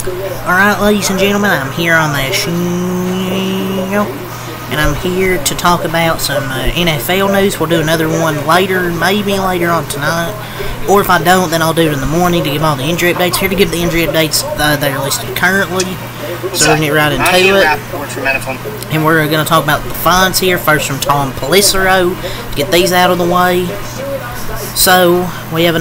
Alright, ladies and gentlemen, I'm here on the show, and I'm here to talk about some NFL news. We'll do another one later, maybe later on tonight, or if I don't, then I'll do it in the morning to give all the injury updates. Here to give the injury updates that are listed currently, so we're going to get right into it. And we're going to talk about the fines here, first from Tom Pelissero, to get these out of the way. So, we have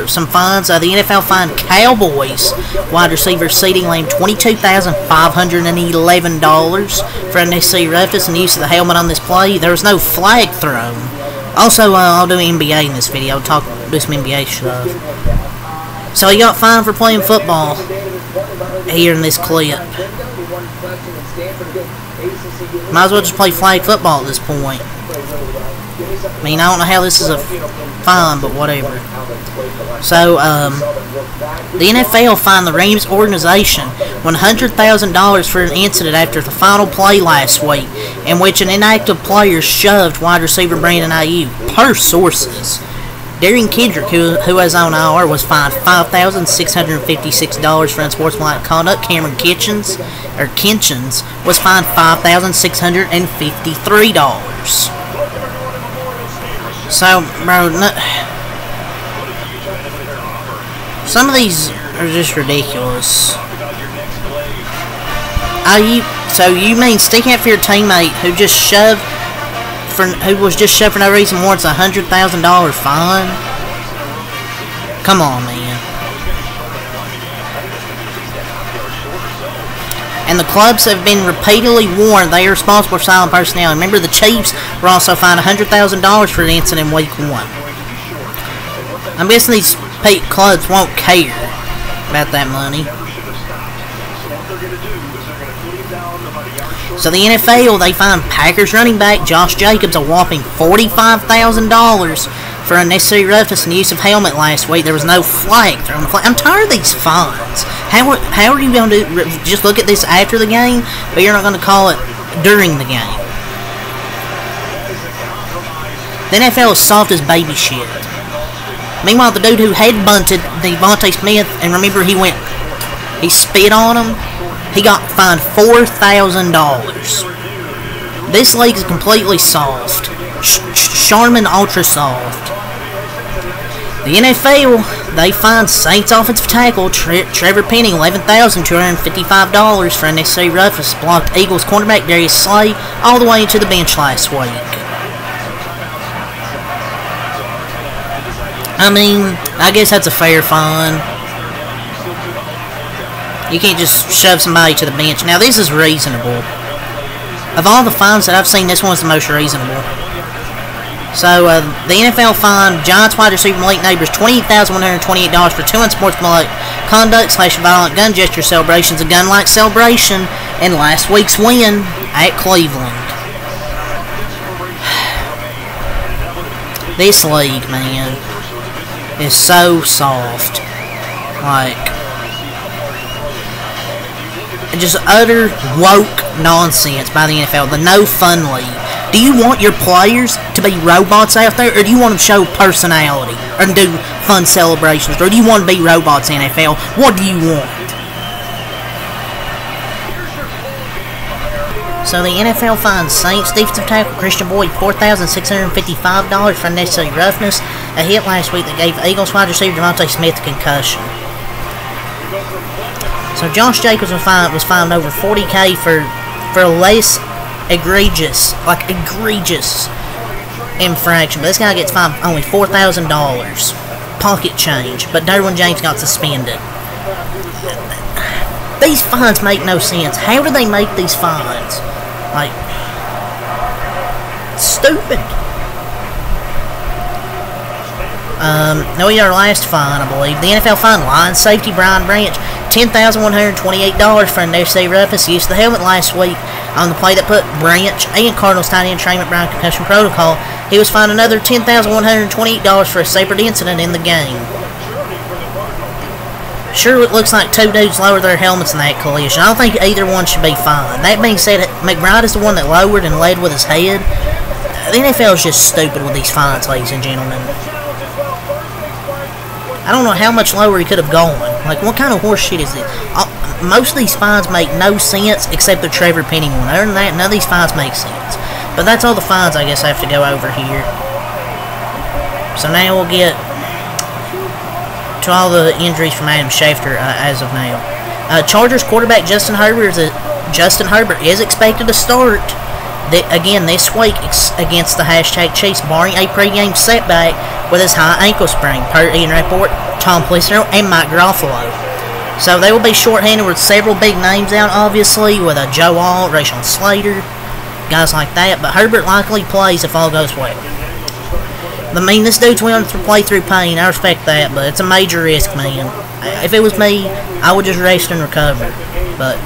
some fines. The NFL fined Cowboys wide receiver CeeDee Lamb $22,511 for unnecessary roughness and use of the helmet on this play. There was no flag thrown. Also, I'll do NBA in this video. Do some NBA stuff. So, he got fined for playing football here in this clip. Might as well just play flag football at this point. I mean, I don't know how this is a fine, but whatever. So, the NFL fined the Rams organization $100,000 for an incident after the final play last week, in which an inactive player shoved wide receiver Brandon Aiyuk. Per sources, Darian Kendrick, who was on IR, was fined $5,656 for unsportsmanlike conduct. Cameron Kitchens was fined $5,653. So, bro, some of these are just ridiculous. So you mean sticking up for your teammate who was just shoved for no reason warrants $100,000 fine? Come on, man. And the clubs have been repeatedly warned they are responsible for silent personnel. Remember, the Chiefs were also fined $100,000 for an incident in Week 1. I'm guessing these clubs won't care about that money. So the NFL, they fined Packers running back Josh Jacobs a whopping $45,000 for unnecessary roughness and use of helmet last week. There was no flag thrown. I'm tired of these fines. How are you going to just look at this after the game, but you're not going to call it during the game? The NFL is soft as baby shit. Meanwhile, the dude who headbutted Devontae Smith, and remember he spit on him, he got fined $4,000. This league is completely soft. Charmin Ultra Soft. The NFL, they fined Saints offensive tackle Trevor Penning $11,255 for unnecessary roughness. Blocked Eagles cornerback Darius Slay all the way into the bench last week. I mean, I guess that's a fair fine. You can't just shove somebody to the bench. Now, this is reasonable. Of all the fines that I've seen, this one's the most reasonable. So, the NFL fined Giants wide receiver Malik Nabers $28,128 for 2 unsportsmanlike conduct / violent gun gesture celebrations, a gun-like celebration in last week's win at Cleveland. This league, man, is so soft. Like, just utter woke nonsense by the NFL. The no fun league. Do you want your players to be robots out there, or do you want them to show personality and do fun celebrations, or do you want to be robots, NFL? What do you want? So the NFL fined Saints defensive tackle Christian Boyd $4,655 for unnecessary roughness, a hit last week that gave Eagles wide receiver Devontae Smith a concussion. So Josh Jacobs was fined over $40,000 for less egregious infraction, but this guy gets fined only $4,000 pocket change, but Derwin James got suspended. These fines make no sense. How do they make these fines? Like, stupid. Now we got our last fine, I believe. The NFL fined Lions safety Brian Branch $10,128 for unnecessary roughness use of the helmet last week on the play that put Branch and Cardinals tight end Trey McBride concussion protocol. He was fined another $10,128 for a separate incident in the game. Sure, it looks like two dudes lowered their helmets in that collision. I don't think either one should be fined. That being said, McBride is the one that lowered and led with his head. The NFL is just stupid with these fines, ladies and gentlemen. I don't know how much lower he could have gone. Like, what kind of horse shit is this? Most of these fines make no sense except the Trevor Penny one. Other than that, none of these fines make sense. But that's all the fines I guess I have to go over here. So now we'll get to all the injuries from Adam Schefter as of now. Chargers quarterback Justin Herbert is expected to start again this week against the #Chiefs, barring a pregame setback with his high ankle sprain, per Ian Rappaport, Tom Pelissero, and Mike Garofalo. So they will be shorthanded with several big names out, obviously, with Joe Alt, Rashawn Slater, guys like that. But Herbert likely plays if all goes well. I mean, this dude's willing to play through pain. I respect that, but it's a major risk, man. If it was me, I would just rest and recover. But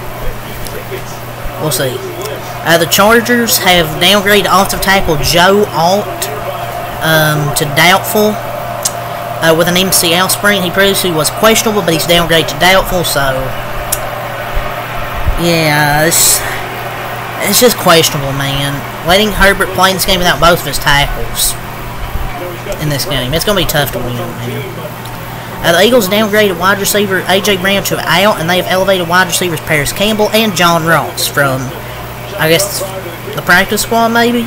we'll see. The Chargers have downgraded offensive tackle Joe Alt to doubtful with an MCL sprain. He previously was questionable, but he's downgraded to doubtful. So yeah, it's just questionable, man. Letting Herbert play in this game without both of his tackles in this game, it's going to be tough to win, man. The Eagles downgraded wide receiver A.J. Brown to out, and they have elevated wide receivers Paris Campbell and John Ross from, I guess, the practice squad, maybe?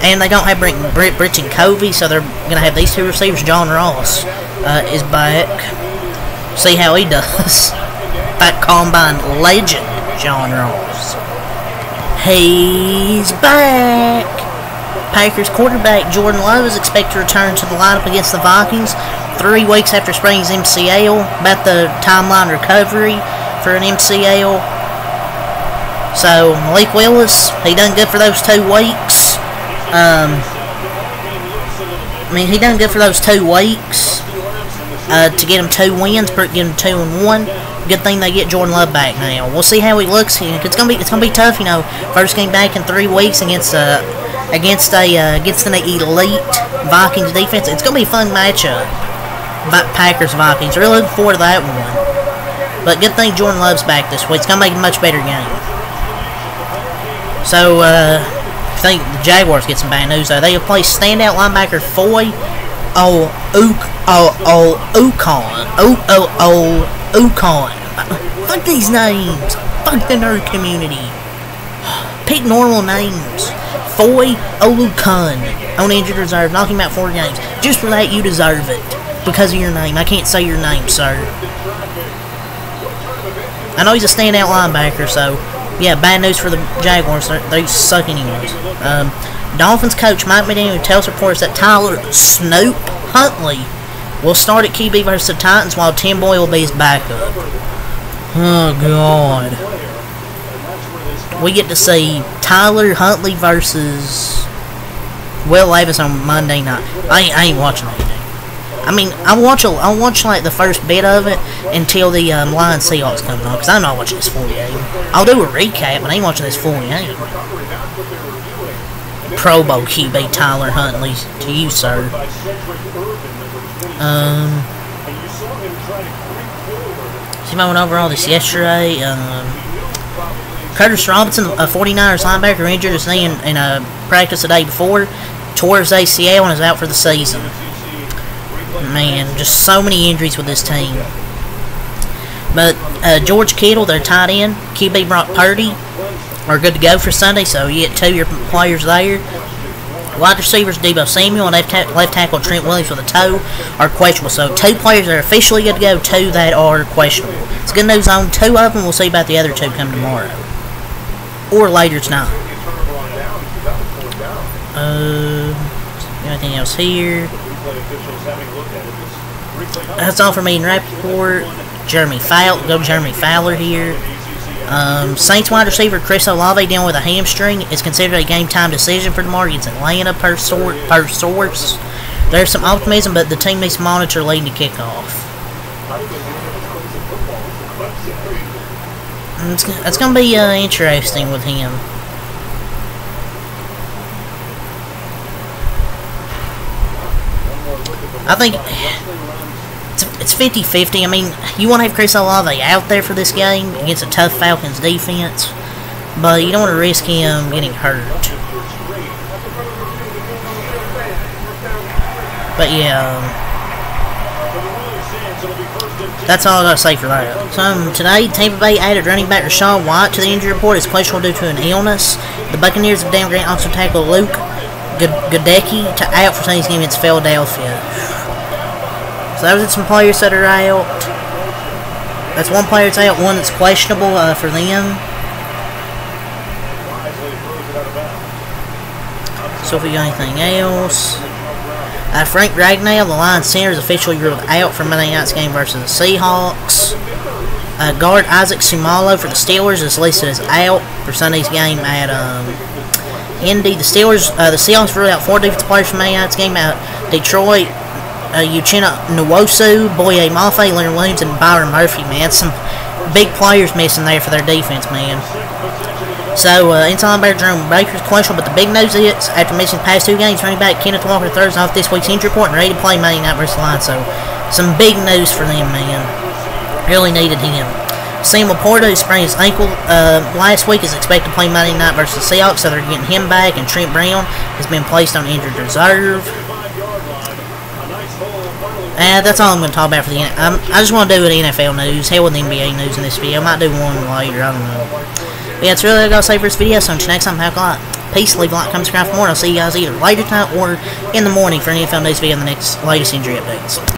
And they don't have Britton Covey, so they're going to have these two receivers. John Ross is back. See how he does. That combine legend, John Ross. He's back! Packers quarterback Jordan Love is expected to return to the lineup against the Vikings 3 weeks after spraining his MCL. About the timeline recovery for an MCL. So, Malik Willis, he done good for those 2 weeks. He done good for those 2 weeks to get him 2 wins, get him 2-1. Good thing they get Jordan Love back now. We'll see how he looks. It's gonna be tough, you know. First game back in 3 weeks against an elite Vikings defense. It's gonna be a fun matchup. Packers Vikings. Really looking forward to that one. But good thing Jordan Love's back this week. It's gonna make a much better game. So I think the Jaguars get some bad news though. They have placed standout linebacker Foy Ukon. Fuck these names. Fuck the nerd community. Pick normal names. Foy Oluokun on injured reserve. Knock him out 4 games. Just for that, you deserve it. Because of your name. I can't say your name, sir. I know he's a standout linebacker, so yeah, bad news for the Jaguars. They suck anyways. Dolphins coach Mike McDaniel tells reporters that Tyler Snoop Huntley will start at QB versus the Titans while Tim Boyle will be his backup. Oh, God. We get to see Tyler Huntley versus Will Levis on Monday night. I ain't watching that game. I mean, I'll watch like the first bit of it until the Lions Seahawks comes on, because I'm not watching this full game. I'll do a recap, but I ain't watching this full game. Pro Bowl QB Tyler Huntley to you, sir. See, I went over all this yesterday. Curtis Robinson, a 49ers linebacker, injured his knee in a practice the day before, tore his ACL and is out for the season. Man, just so many injuries with this team. But George Kittle, their tight end, QB Brock Purdy, are good to go for Sunday, so you get 2 of your players there. Wide receivers Deebo Samuel and left tackle Trent Williams with a toe are questionable. So 2 players are officially good to go, 2 that are questionable. It's good news on 2 of them. We'll see about the other 2 come tomorrow. Or later tonight. Anything else here? That's all for me in Rappaport. Jeremy Fowler here. Saints wide receiver Chris Olave dealing with a hamstring is considered a game-time decision for tomorrow against Atlanta per source. There's some optimism, but the team needs to monitor leading to kickoff. It's going to be interesting with him. I think it's 50-50. I mean, you want to have Chris Olave out there for this game against a tough Falcons defense, but you don't want to risk him getting hurt. But yeah, That's all I gotta say for that. So today, Tampa Bay added running back Rachaad White to the injury report. It's questionable due to an illness. The Buccaneers have downgraded offensive tackle Luke Goedeke to out for Sunday's game against Philadelphia. So those are some players that are out. That's one player that's out, one that's questionable for them. So if we got anything else. Frank Ragnow, the Lions center, is officially ruled out for Monday night's game versus the Seahawks. Guard Isaac Sumalo for the Steelers is listed as out for Sunday's game at Indy. The Seahawks ruled out 4 defensive players for Monday night's game at Detroit. Uchenna Nwosu, Boye Mafe, Leonard Williams, and Byron Murphy, man. Some big players missing there for their defense, man. So, inside linebacker Jerome Baker's questionable, but the big news is, after missing the past 2 games, running back Kenneth Walker III is off this week's injury report and ready to play Monday night versus the Lions. So, some big news for them, man. Really needed him. Sam Laporta, who sprained his ankle last week, is expected to play Monday night versus the Seahawks, so they're getting him back, and Trent Brown has been placed on injured reserve. That's all I'm going to talk about for the I just want to do the NFL news. Hell with the NBA news in this video. I might do one later. I don't know. But yeah, that's really all I got to say for this video. So until next time, have a lot. Peace. Leave a like, comment, subscribe for more. And I'll see you guys either later tonight or in the morning for an NFL news video and the next latest injury updates.